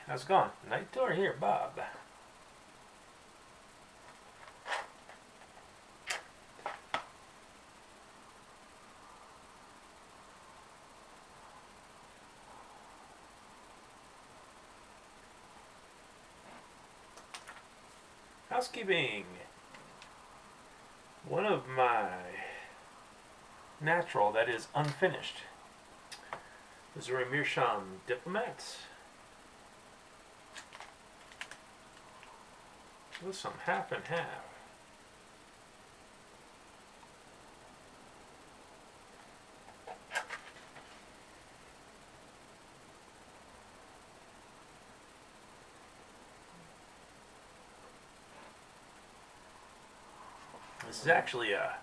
how's it going? Night tour here, Bob. Housekeeping. One of my natural, that is unfinished, Missouri Meerschaum diplomats with some half and half. This is actually a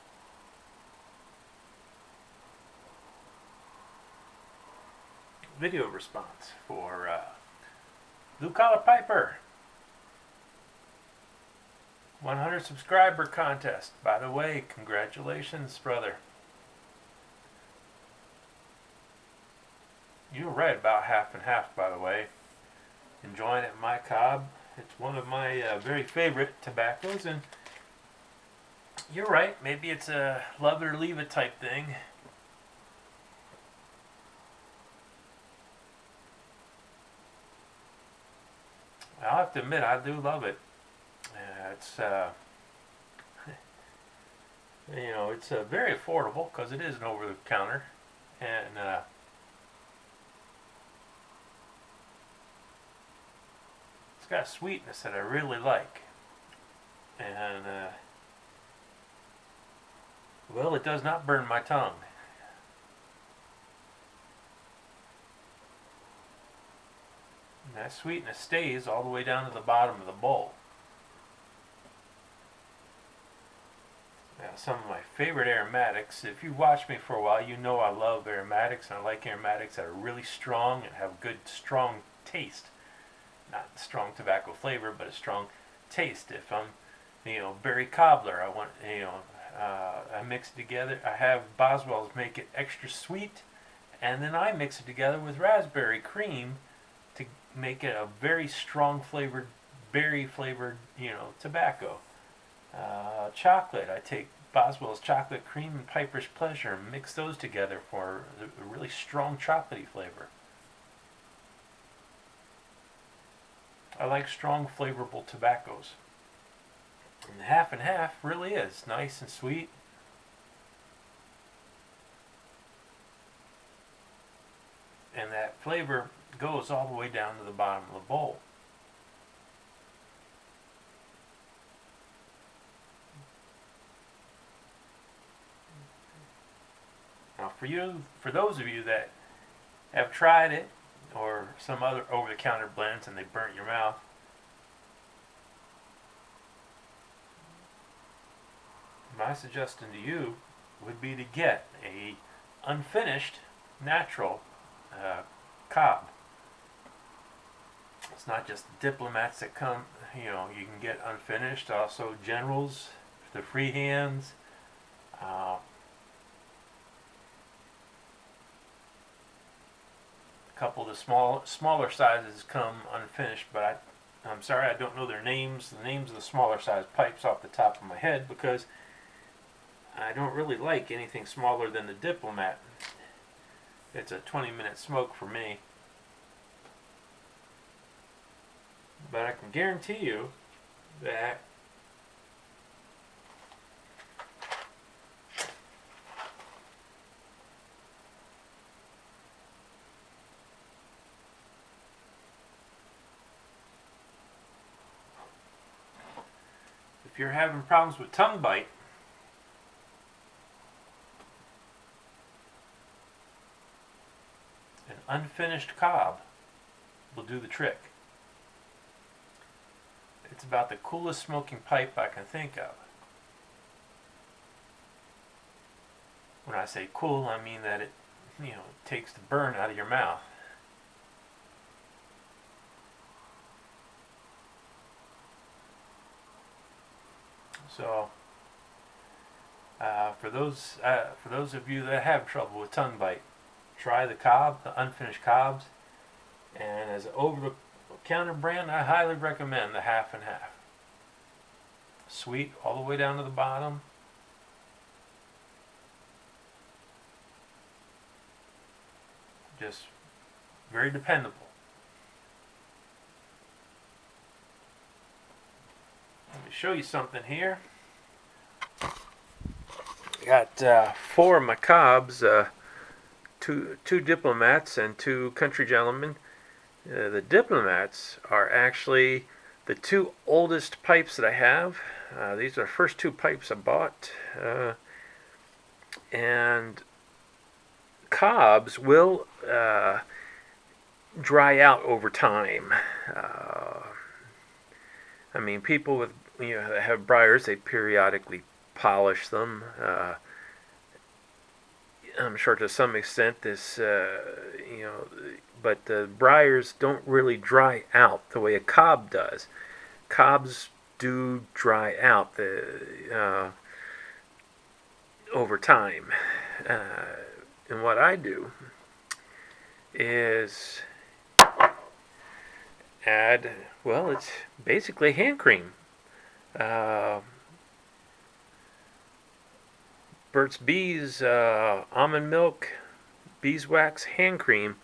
video response for Blue Collar Piper 100 subscriber contest. By the way, congratulations, brother. You were right about half and half, by the way. Enjoying it, my cob. It's one of my very favorite tobaccos, and you're right. Maybe it's a love it or leave it type thing. I'll have to admit, I do love it. It's you know, it's very affordable because it is an over-the-counter, and it's got a sweetness that I really like, and well, it does not burn my tongue. And that sweetness stays all the way down to the bottom of the bowl. Now, some of my favorite aromatics, if you've watched me for a while, you know I love aromatics, and I like aromatics that are really strong and have good, strong taste. Not strong tobacco flavor, but a strong taste. If I'm, berry cobbler, I want, I mix it together. I have Boswell's make it extra sweet, and then I mix it together with raspberry cream to make it a very strong flavored, berry flavored, tobacco. Chocolate, I take Boswell's chocolate cream and Piper's Pleasure and mix those together for a really strong chocolatey flavor. I like strong flavorful tobaccos. And the half and half really is nice and sweet. And that flavor goes all the way down to the bottom of the bowl. Now, for those of you that have tried it, or some other over-the-counter blends, and they burnt your mouth, my suggestion to you would be to get a unfinished natural cob. It's not just diplomats that come, you can get unfinished. Also generals, the freehands. A couple of the smaller sizes come unfinished, but I'm sorry, I don't know their names. The names of the smaller size pipes off the top of my head, because I don't really like anything smaller than the diplomat. It's a 20-minute smoke for me. But I can guarantee you that if you're having problems with tongue bite, an unfinished cob will do the trick. It's about the coolest smoking pipe I can think of. When I say cool, I mean that it, takes the burn out of your mouth. So, for those of you that have trouble with tongue bite, try the cob, the unfinished cobs, and as Counter brand, I highly recommend the half and half. Sweet all the way down to the bottom. Just very dependable. Let me show you something here. I got 4 of my cobs, two diplomats and 2 country gentlemen. The diplomats are actually the 2 oldest pipes that I have. These are the first 2 pipes I bought. And cobs will dry out over time. I mean, people with that have briars, they periodically polish them. I'm sure to some extent this, but the briars don't really dry out the way a cob does. Cobs do dry out over time. And what I do is add, well, it's basically hand cream. Burt's Bees almond milk, beeswax hand cream.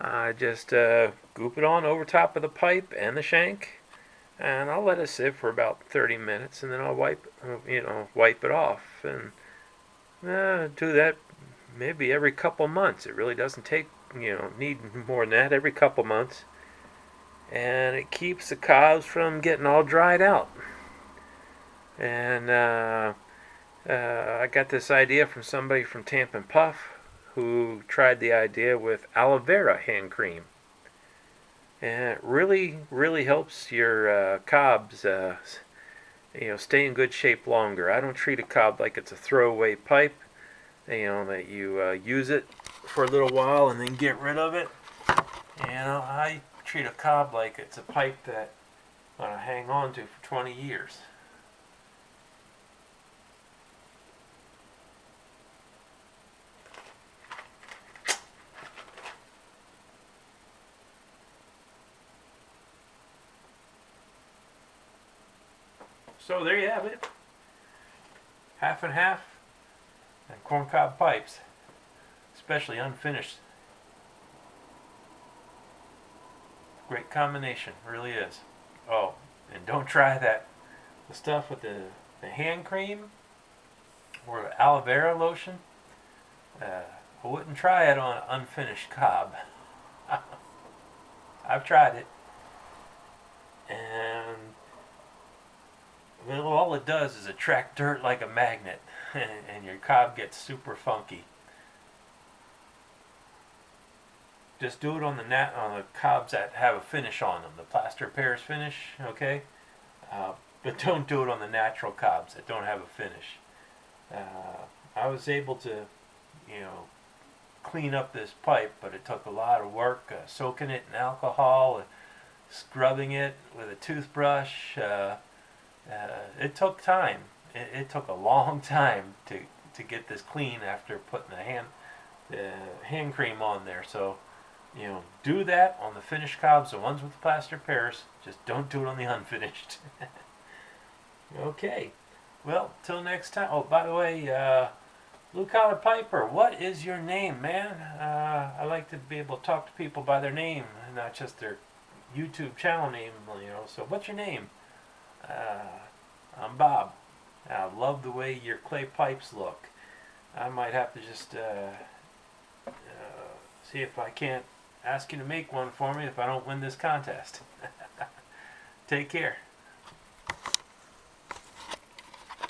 I just goop it on over top of the pipe and the shank, and I'll let it sit for about 30 minutes, and then I'll wipe it off, and do that maybe every couple months. It really doesn't take need more than that. Every couple months, and it keeps the cobs from getting all dried out. And I got this idea from somebody from Tampa and Puff who tried the idea with aloe vera hand cream. And it really, really helps your cobs stay in good shape longer. I don't treat a cob like it's a throwaway pipe, that you use it for a little while and then get rid of it. I treat a cob like it's a pipe that I'm going to hang on to for 20 years. So there you have it. Half and half and corncob pipes, especially unfinished. Great combination, really is. Oh, and don't try the stuff with the hand cream or the aloe vera lotion. I wouldn't try it on an unfinished cob. I've tried it, and well, all it does is attract dirt like a magnet, and your cob gets super funky. Just do it on the cobs that have a finish on them, the plaster Paris finish, okay? But don't do it on the natural cobs that don't have a finish. I was able to, clean up this pipe, but it took a lot of work, soaking it in alcohol, scrubbing it with a toothbrush. It took time. It took a long time to get this clean after putting the hand cream on there. So, do that on the finished cobs, the ones with the plaster Paris. Just don't do it on the unfinished. Okay. Well, till next time. Oh, by the way, Blue Collar Piper, what is your name, man? I like to be able to talk to people by their name, not just their YouTube channel name. So what's your name? I'm Bob. I love the way your clay pipes look. I might have to just see if I can't ask you to make one for me if I don't win this contest. Take care.